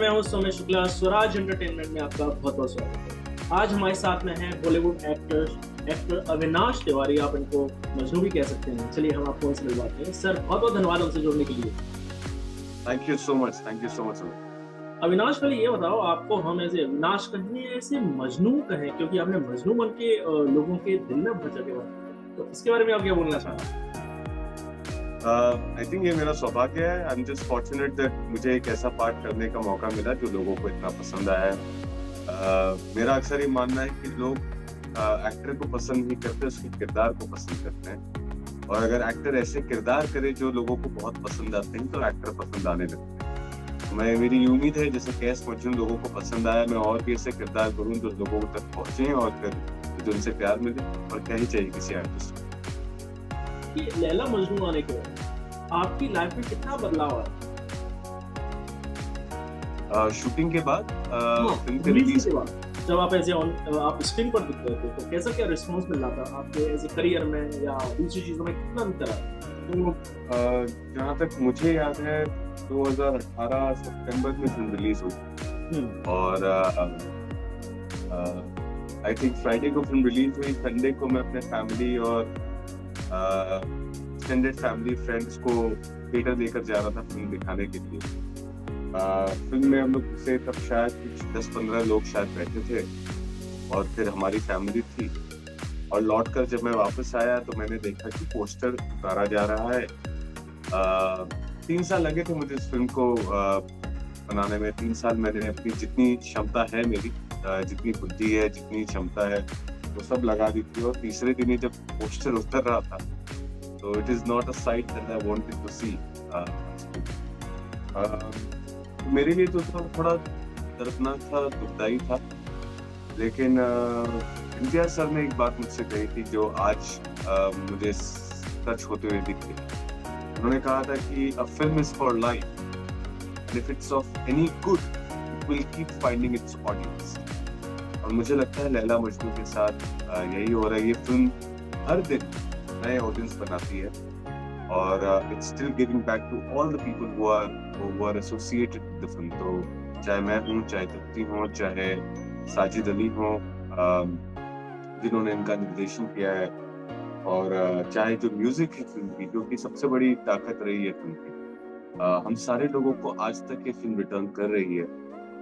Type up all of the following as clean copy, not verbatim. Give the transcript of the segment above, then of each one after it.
मैं हूं सोमेश शुक्ला। स्वराज एंटरटेनमेंट में आपका बहुत बहुत स्वागत है। आज हमारे साथ में हैं बॉलीवुड एक्टर अविनाश तिवारी। आप इनको मजनू भी कह सकते हैं। चलिए हम आपको उनसे मिलवाते हैं। सर बहुत बहुत धन्यवाद हमसे जुड़ने के लिए। Thank you so much, thank you so much. Avinash, पहले ये बताओ, आपको हम ऐसे अविनाश कहें या ऐसे मजनू कहें, क्योंकि आपने मजनू बन के लोगों के दिल में भर जगह बनाई, तो इसके बारे में आप क्या बोलना चाहते हैं? आई थिंक ये मेरा सौभाग्य है। I am just fortunate that मुझे एक ऐसा पार्ट करने का मौका मिला जो लोगों को इतना पसंद आया है। मेरा अक्सर ये मानना है कि लोग एक्टर को पसंद नहीं करते, उसके किरदार को पसंद करते हैं। और अगर एक्टर ऐसे किरदार करे जो लोगों को बहुत पसंद आते हैं तो एक्टर पसंद आने लगते हैं। मेरी उम्मीद है जैसे कैस मजनू लोगों को पसंद आया, मैं और भी ऐसे किरदार करूं जो लोगों तक पहुंचे और फिर जो उनसे प्यार मिले। और क्या ही चाहिए किसी आर्टिस्ट को। कि लैला मजनू आने के बाद आपकी लाइफ में कितना बदलाव आया? शूटिंग के बाद, फिल्म के रिलीज रिलीज के बाद, जब आप ऐसे आप स्क्रीन पर दिख रहे थे, तो कैसा क्या रिस्पांस मिल रहा था आपके ऐसे करियर में या दूसरी चीजों में? कितना अंतर आया? तो जहाँ तक मुझे याद है 2018 सितंबर में फिल्म रिलीज हुई और आई थिंक फ्राइडे को फिल्म रिलीज हुई। संडे को मैं अपने फैमिली और एक्सटेंडेड फैमिली फ्रेंड्स को थिएटर लेकर जा रहा था फिल्म दिखाने के लिए। फिल्म में हम लोग से तब शायद कुछ 10-15 लोग शायद बैठे थे और फिर हमारी फैमिली थी। और लौटकर जब मैं वापस आया तो मैंने देखा कि पोस्टर उतारा जा रहा है। 3 साल लगे थे मुझे इस फिल्म को बनाने में। 3 साल मैंने अपनी जितनी क्षमता है, मेरी जितनी बुद्धि है, जितनी क्षमता है, वो सब लगा दी थी। और तीसरे दिन ही जब पोस्टर उतर रहा था तो it is not a sight that I wanted to see. मेरे लिए तो थोड़ा दर्दनाक था, दुखदाई था। लेकिन इम्तियाज सर ने एक बात मुझसे कही थी जो आज मुझे सच होते हुए दिखती है। उन्होंने कहा था कि a film is for life and if it's of any good it will keep finding it's audience. और मुझे लगता है लैला मजनू के साथ यही हो रहा है। ये फिल्म हर दिन नए ऑडियंस बनाती है और it's still giving back to all the people who are associated with the film. तो चाहे मैं हूँ, चाहे तृप्ति हो, चाहे साजिद अली हो जिन्होंने इनका निर्देशन किया है, और चाहे जो म्यूजिक है फिल्म की, जो कि सबसे बड़ी ताकत रही है फिल्म की। हम सारे लोगों को आज तक ये फिल्म रिटर्न कर रही है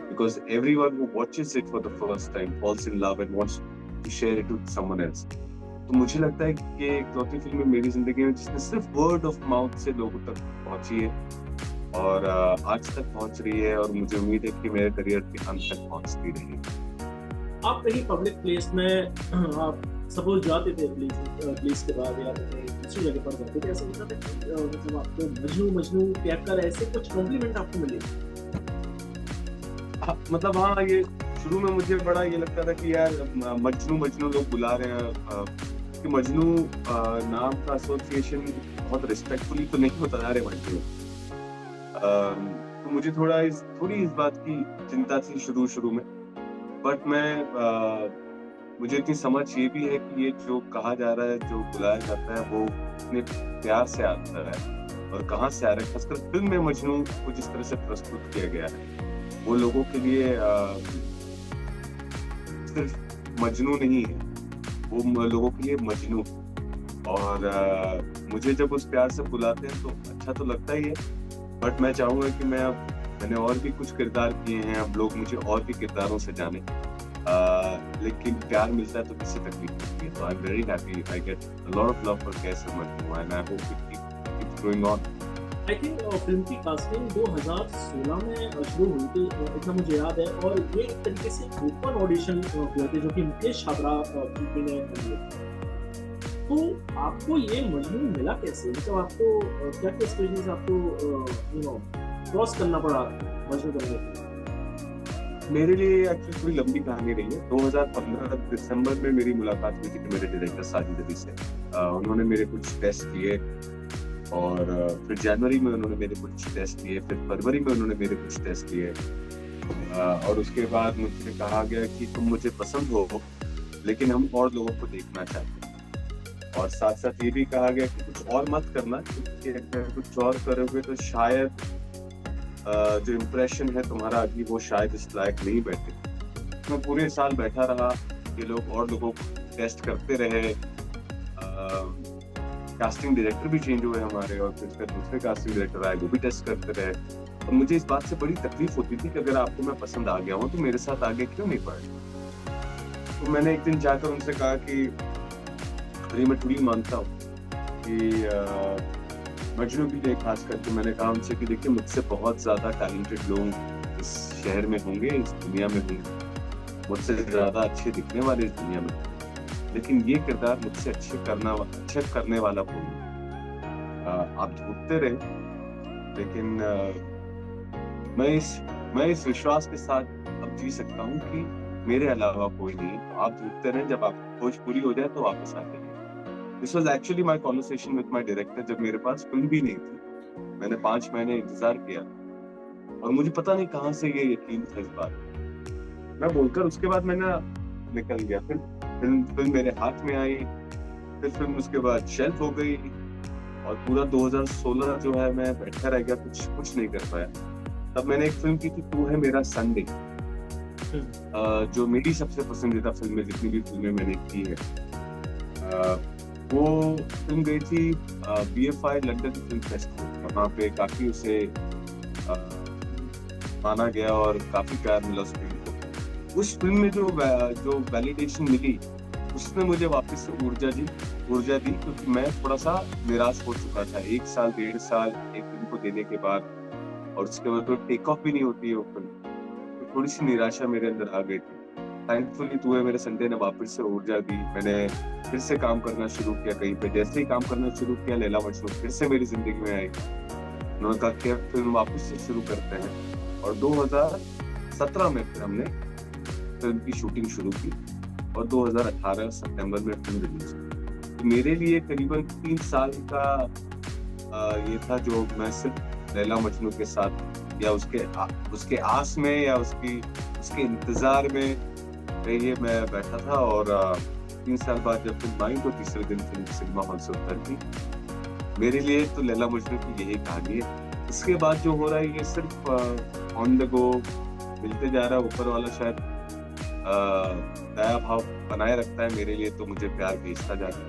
because everyone who watches it for the first time falls in love and wants to share it with someone else. तो मुझे लगता है कि ये इकलौती फिल्म है मेरी जिंदगी में जिसने सिर्फ वर्ड ऑफ माउथ से लोगों तक पहुंची है और आज तक पहुंच रही है। और मुझे उम्मीद है कि मेरे करियर के अंत तक पहुंचती रहेगी। आप कहीं पब्लिक प्लेस में आप सपोज जाते थे प्लेस के बाद या दूसरी जगह पर जाते थे, ऐसा होता था कि मतलब आपको मजनू मजनू कहकर ऐसे कुछ कॉम्प्लीमेंट आपको मिले? मतलब हाँ, ये शुरू में मुझे बड़ा ये लगता था कि यार मजनू मजनू लोग बुला रहे हैं कि मजनू नाम का एसोसिएशन बहुत रिस्पेक्टफुली तो नहीं होता जा रहे मजनू। तो मुझे थोड़ी इस बात की चिंता थी शुरू में। बट मुझे इतनी समझ ये भी है कि ये जो कहा जा रहा है, जो बुलाया जाता है, वो इतने प्यार से आता है और कहाँ से आ रहा है। खासकर फिल्म में मजनू को जिस तरह से प्रस्तुत किया गया है वो लोगों के लिए सिर्फ मजनू नहीं है, वो लोगों के लिए मजनू। और मुझे जब उस प्यार से बुलाते हैं तो अच्छा तो लगता ही है। बट मैं चाहूंगा कि मैंने और भी कुछ किरदार किए हैं, अब लोग मुझे और भी किरदारों से जाने। लेकिन प्यार मिलता है तो किसी तकलीफ नहीं है। तो I am very happy I get a lot of love for Qais Majnu and I hope it keeps going on. I think film की कास्टिंग 2016 में शुरू हुई थी, इतना मुझे याद है। और ये एक तरीके से ओपन ऑडिशन हुए थे जो कि मुकेश छाबड़ा फिल्म ने लिए थे। तो आपको ये मजनू मिला कैसे? मतलब आपको क्या क्या स्टेजेस आपको क्रॉस करना पड़ा मजनू करने के लिए? मेरे लिए एक्चुअली थोड़ी लंबी कहानी रही है। 2015 दिसंबर में मेरी मुलाकात हुई थी मेरे डायरेक्टर साजिद अली से। उन्होंने मेरे कुछ टेस्ट किए और फिर जनवरी में उन्होंने मेरे कुछ टेस्ट लिए, फिर फरवरी में उन्होंने मेरे कुछ टेस्ट लिए। और उसके बाद मुझसे कहा गया कि तुम मुझे पसंद हो लेकिन हम और लोगों को देखना चाहते हैं। और साथ साथ ये भी कहा गया कि कुछ और मत करना, क्योंकि अगर कुछ और करोगे तो शायद जो इम्प्रेशन है तुम्हारा अभी वो शायद इस लायक नहीं बैठे। मैं पूरे साल बैठा रहा, ये लोग और लोगों को टेस्ट करते रहे, कास्टिंग डायरेक्टर भी चेंज हुए हमारे और फिर दूसरे कास्टिंग डायरेक्टर आए, वो भी टेस्ट करते रहे। और मुझे इस बात से बड़ी तकलीफ होती थी कि अगर आपको मैं पसंद आ गया हूँ तो मेरे साथ आगे क्यों नहीं बढ़े। तो मैंने एक दिन जाकर उनसे कहा कि अरे मैं थोड़ी मानता हूँ कि मजनू के लिए खास करके मैंने कहा उनसे कि देखिए मुझसे बहुत ज़्यादा टैलेंटेड लोग इस शहर में होंगे, इस दुनिया में होंगे, मुझसे ज़्यादा अच्छे दिखने वाले इस दुनिया में, लेकिन ये किरदार मुझसे अच्छा करने वाला कोई नहीं। आप ढूंढते रहे, लेकिन मैं इस विश्वास के साथ अब जी सकता हूँ कि मेरे अलावा कोई नहीं। आप ढूंढते रहे, जब आपकी खोज पूरी हो जाए तो वापस आ जाइए। This was actually my conversation with my director जब मेरे पास फिल्म भी नहीं थी। मैंने 5 महीने इंतजार किया और मुझे पता नहीं कहाँ से ये यकीन था इस बात। मैं बोलकर उसके बाद मैंने निकल गया। फिर फिल्म मेरे हाथ में आई, फिर फिल्म उसके बाद शेल्फ हो गई और पूरा 2016 जो है मैं बैठा रह गया, कुछ नहीं कर पाया। तब मैंने एक फिल्म की थी, तू है मेरा संडे, जो मेरी सबसे पसंदीदा फिल्म है जितनी भी फिल्में मैंने की है। वो फिल्म गई थी BFI लंदन फिल्म फेस्टिवल, वहाँ पे काफी उसे माना गया और काफी प्यार मिला उस फिल्म को। उस फिल्म में जो वैलिडेशन मिली उसने मुझे वापस से ऊर्जा दी, क्योंकि मैं थोड़ा सा निराश हो चुका था 1 साल 1.5 साल एक फिल्म को देने के बाद, और उसके बाद तो टेक ऑफ भी नहीं होती है वो फिल्म, तो थोड़ी सी निराशा मेरे अंदर आ गई थी। थैंकफुली तू है मेरे संडे ने वापस से ऊर्जा दी। मैंने फिर से काम करना शुरू किया कहीं पे। जैसे ही काम करना शुरू किया, लैला मजनू फिर से मेरी जिंदगी में आई। उन्होंने कहा कि फिल्म वापस से शुरू करते हैं, और 2017 में फिर हमने फिल्म की शूटिंग शुरू की और 2018 सितंबर में फिल्म रिलीज हुई। तो मेरे लिए करीबन 3 साल का ये था जो मैं सिर्फ लैला मजनू के साथ या उसके आस में या उसके इंतजार में ये मैं बैठा था। और 3 साल बाद जब फिल्म आई तो तीसरे दिन फिल्म सिनेमा हॉल से उतर गई। मेरे लिए तो लैला मजनू की यही कहानी है। इसके बाद जो हो रहा है ये सिर्फ ऑन द गो मिलते जा रहा है। ऊपर वाला शायद दया भाव बनाए रखता है मेरे लिए, तो मुझे प्यार भेजता जा रहा है।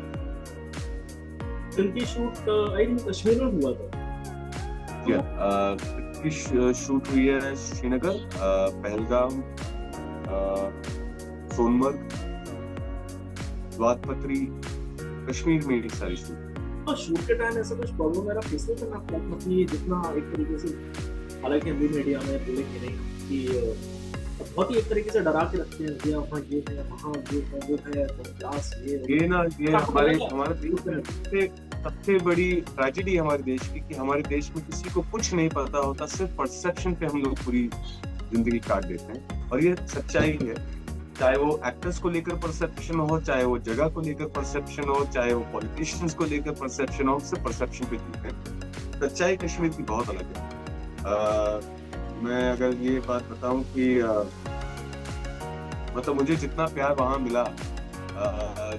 फिल्म की शूट आई थिंक कश्मीर में हुआ था। की शूट हुई है श्रीनगर, पहलगाम, सोनमर्ग, वादपत्री, कश्मीर में ये सारी शूट। और शूट के टाइम ऐसा कुछ प्रॉब्लम मेरा फेस नहीं करना पड़ा, मतलब ये जितना एक तरीके से, हालांकि हिंदी मीडिया में बोलेंगे नहीं कि बहुत ही एक तरीके से डरा के रखते हैं कि वहाँ ये है, वहाँ ये है, वो है, तो क्लास ये हमारे देश में सबसे बड़ी ट्रेजेडी हमारे देश की, कि हमारे देश में किसी को कुछ नहीं पता होता, सिर्फ परसेप्शन पे हम लोग पूरी जिंदगी काट देते हैं। और ये सच्चाई है, चाहे वो एक्टर्स को लेकर परसेप्शन हो, चाहे वो जगह को लेकर परसेप्शन हो, चाहे वो पॉलिटिशियंस को लेकर परसेप्शन हो, सिर्फ परसेप्शन पे जीते हैं। सच्चाई कश्मीर की बहुत अलग है। मैं अगर ये बात बताऊं कि मतलब मुझे जितना प्यार वहां मिला,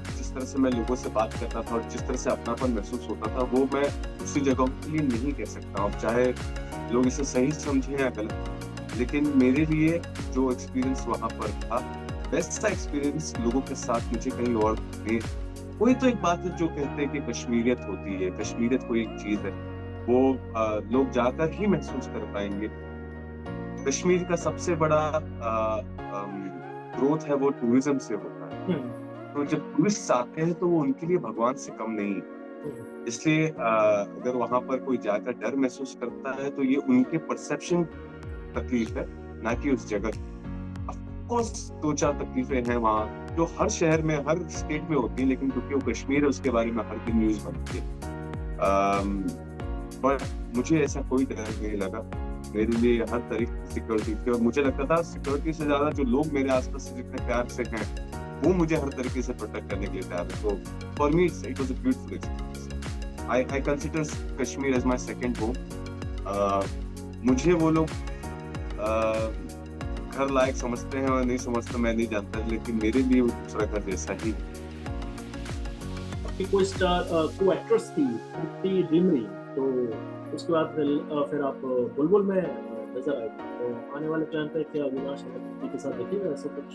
जिस तरह से मैं लोगों से बात करता था और जिस तरह से अपनापन महसूस होता था, वो मैं दूसरी जगहों के लिए नहीं कह सकता। अब चाहे लोग इसे सही समझें या गलत, लेकिन मेरे लिए जो एक्सपीरियंस वहां पर था, वैसा एक्सपीरियंस लोगों के साथ मुझे कहीं और नहीं। कोई तो एक बात है जो कहते हैं कि कश्मीरियत होती है, कश्मीरियत कोई एक चीज है, वो लोग जाकर ही महसूस कर पाएंगे। कश्मीर का सबसे बड़ा ग्रोथ है वो टूरिज्म से होता है। तो जब टूरिस्ट आते हैं तो वो उनके लिए भगवान से कम नहीं है। इसलिए अगर वहां पर कोई जाकर डर महसूस करता है तो ये उनके परसेप्शन तकलीफ है, ना कि उस जगह। ऑफकोर्स 2-4 तकलीफें हैं वहाँ जो हर शहर में, हर स्टेट में होती है, लेकिन क्योंकि वो कश्मीर है उसके बारे में हर दिन न्यूज बनती है। बट मुझे ऐसा कोई डर नहीं लगा। मेरे लिए हर तरीके की सिक्योरिटी थी, और मुझे लगता था सिक्योरिटी से ज्यादा जो लोग मेरे आसपास से जितने प्यार से हैं, वो मुझे हर तरीके से प्रोटेक्ट करने के लिए तैयार है। तो for me it was a beautiful experience. I consider Kashmir as my second home. मुझे वो लोग घर लायक समझते हैं और नहीं समझते मैं नहीं जानता, लेकिन मेरे लिए वो दूसरा घर जैसा ही। आपकी कोई एक्ट्रेस थी डिमरी, तो उसके बाद फिर आप बुलबुल में नज़र आएगी। तो आने वाले टाइम पे क्या अविनाश जी के साथ देखिएगा ऐसा कुछ?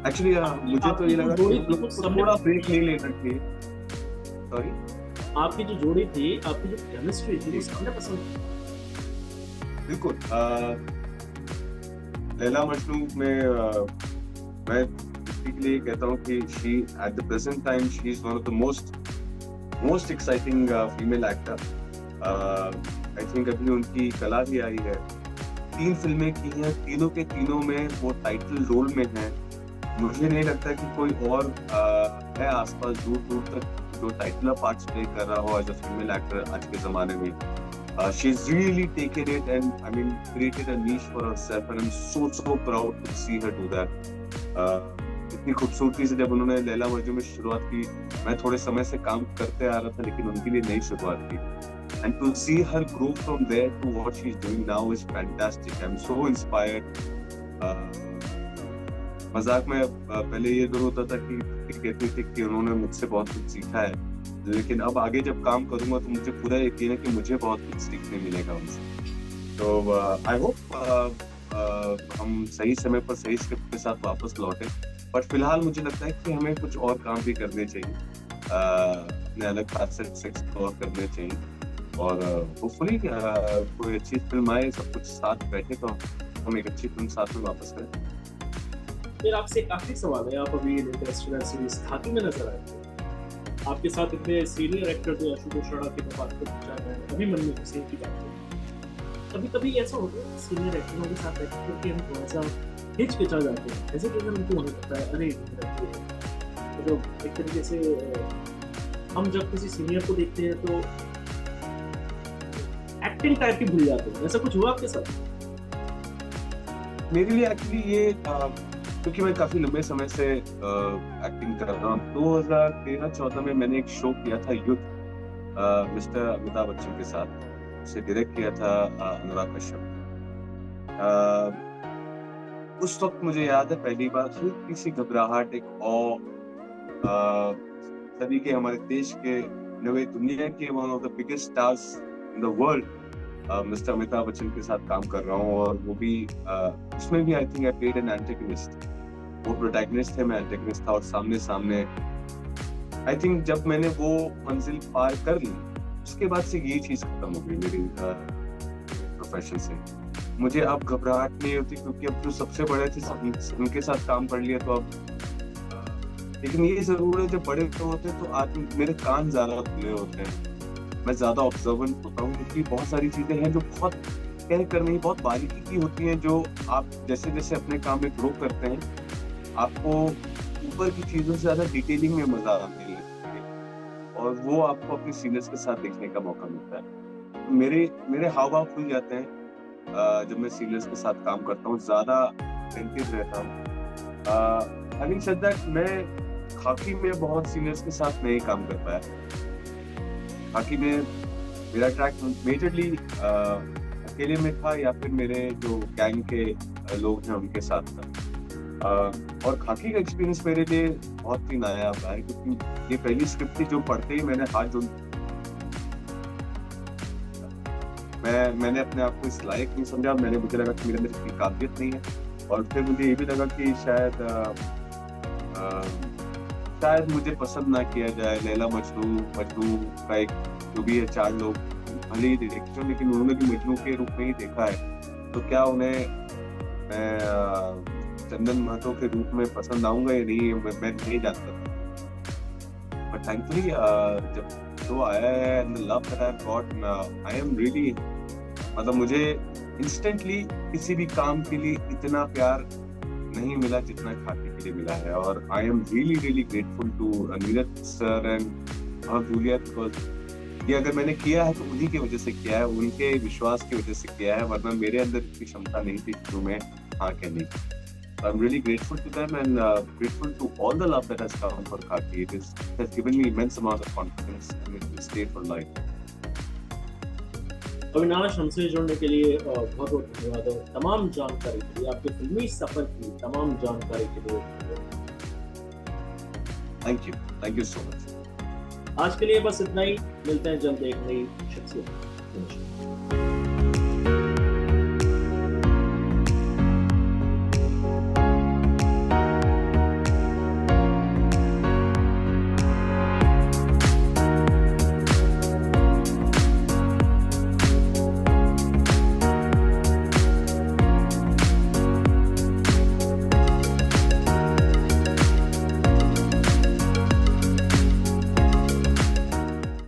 एक्चुअली आपकी मुझे तो आपकी ये जो लगा कि जोड़ी हम थी लोग कुछ को समय थोड़ा ब्रेक ले लेना चाहिए। सॉरी? आपकी जो जोड़ी थी, आपकी जो केमिस्ट्री थी वो जी, सबने पसंद की। बिल्कुल। लैला मजनू में मैं बेसिकली कहता हूँ कि she at the present time she is one of the most exciting female actor. I think अभी उनकी कला भी आई है। 3 फिल्में की हैं, तीनों के तीनों में वो टाइटल रोल में हैं। मुझे नहीं लगता कि कोई और है आसपास दूर-दूर तक जो टाइटल पार्ट्स प्ले कर रहा हो एज अ फीमेल एक्टर आज के ज़माने में। She's really taken it and I mean created a niche for herself and I'm so proud to see her do that. इतनी खूबसूरती से जब उन्होंने लैला मजनू में शुरुआत की, मैं थोड़े समय से काम करते आ रहा था लेकिन उनके लिए नई शुरुआत की। And to see her grow from there to what she's doing now is fantastic. I'm so inspired. मजाक में पहले ये जरूर होता था कि कहती थी कि उन्होंने मुझसे बहुत कुछ सीखा है, लेकिन अब आगे जब काम करूंगा तो मुझे पूरा यकीन है कि मुझे बहुत कुछ सीखने मिलेगा उनसे। तो आई होप हम सही समय पर सही स्क्रिप्ट के साथ वापस लौटे, बट फिलहाल मुझे लगता है कि हमें कुछ और काम भी करने चाहिए, अपने अलग फैसेट्स एक्सप्लोर करने चाहिए और होपफुली कोई अच्छी फिल्म आए, सब कुछ साथ बैठे तो हम एक अच्छी फिल्म साथ में वापस करें। फिर आपसे एक आखिरी सवाल है, आप अभी लेटेस्ट वेब सीरीज खाकी में नजर आए थे। आपके साथ इतने सीनियर एक्टर थे, आशुतोष राणा की बात करना चाह रहे हैं, अभिमन्यु हुसैन की बात करें। कभी-कभी ऐसा होता है कि सीनियर एक्टरों के साथ एक्ट करके हम थोड़ा सा हिचकिचा जाते हैं, हेजिटेशन उनको होने लगता है, अरे तो जो एक तरीके से हम जब किसी सीनियर को देखते हैं तो एक्टिंग टाइप की भूल जाते हैं, ऐसा कुछ हुआ आपके साथ? मेरे लिए एक्चुअली ये क्योंकि मैं काफी लंबे समय से एक्टिंग कर रहा हूँ। 2013-14 में मैंने एक शो किया था युद्ध, मिस्टर अमिताभ बच्चन के साथ। उसे डायरेक्ट किया था अनुराग कश्यप। उस वक्त मुझे याद है पहली बार हल्की सी घबराहट, एक सभी के हमारे देश के नवे दुनिया के one of the biggest stars in the world mister Amitabh Bachchan के साथ काम कर रहा हूँ और वो भी उसमें भी I think I played an antagonist. वो प्रोटैगनिस्ट है, मैं एंटागनिस्ट था और सामने आई थिंक जब मैंने वो मंजिल पार कर ली उसके बाद से ये चीज खत्म हो गई मेरी प्रोफेशन से। मुझे अब घबराहट नहीं होती क्योंकि अब जो सबसे बड़े थे उनके साथ काम कर लिया तो अब लेकिन ये जरूर है जब बड़े होते हैं तो आदमी मेरे कान ज्यादा खुले होते हैं, मैं ज्यादा ऑब्जर्वेंट होता हूँ क्योंकि बहुत सारी चीजें हैं जो बहुत कह कर नहीं बहुत बारीकी की होती हैं, जो आप जैसे जैसे अपने काम में ग्रो करते हैं आपको ऊपर की चीजों से ज्यादा डिटेलिंग में मजा आने लगती है और वो आपको अपने सीनियर्स के साथ देखने का मौका मिलता है। तो मेरे हाव भाव खुल जाते हैं जब मैं सीनियर्स के साथ काम करता हूँ, ज्यादा अटेंटिव रहता हूँ। हैविंग सेड दैट मैं खाकी में बहुत सीनियर्स के साथ नहीं काम कर पाया। खाकी में मेरा ट्रैक मेजरली अकेले में था या फिर मेरे जो गैंग के लोग हैं उनके साथ था। और खाकी का एक्सपीरियंस मेरे लिए बहुत ही नायाब रहा है क्योंकि ये पहली स्क्रिप्ट थी जो पढ़ते ही मैंने हाथ जोड़ मैंने अपने आप को इस लायक नहीं समझा। मुझे लगा कि मेरे अंदर इतनी काबिलियत नहीं है और फिर मुझे ये भी लगा कि शायद मुझे पसंद ना किया जाए। लैला मजनू का एक जो भी है 4 लोग भले ही डायरेक्टर लेकिन उन्होंने भी मजनू के रूप में ही देखा है, तो क्या उन्हें मैं चंदन महतो के रूप में पसंद आऊंगा या नहीं मैं नहीं जानता था। बट थैंकफुली जब शो आया है and the love that I got, I am really मतलब मुझे इंस्टेंटली किसी भी काम के लिए इतना प्यार नहीं मिला जितना खाकी के लिए मिला है और I am really grateful to Neeraj sir and Julia because ये अगर मैंने किया है तो उन्हीं की वजह से किया है, उनके विश्वास की वजह से किया है, वरना मेरे अंदर इतनी क्षमता नहीं थी शुरू में हाँ कहने की। I'm really grateful to them and grateful to all the love that has come for Khaki. It has given me immense amount of confidence and it will stay for life. Avinash, हमसे जुड़ने के लिए बहुत बहुत धन्यवाद और तमाम जानकारी के लिए, आपके फिल्मी सफर की तमाम जानकारी के लिए थैंक यू सो मच। आज के लिए बस इतना ही, मिलते हैं जल्द एक नई शख्सियत।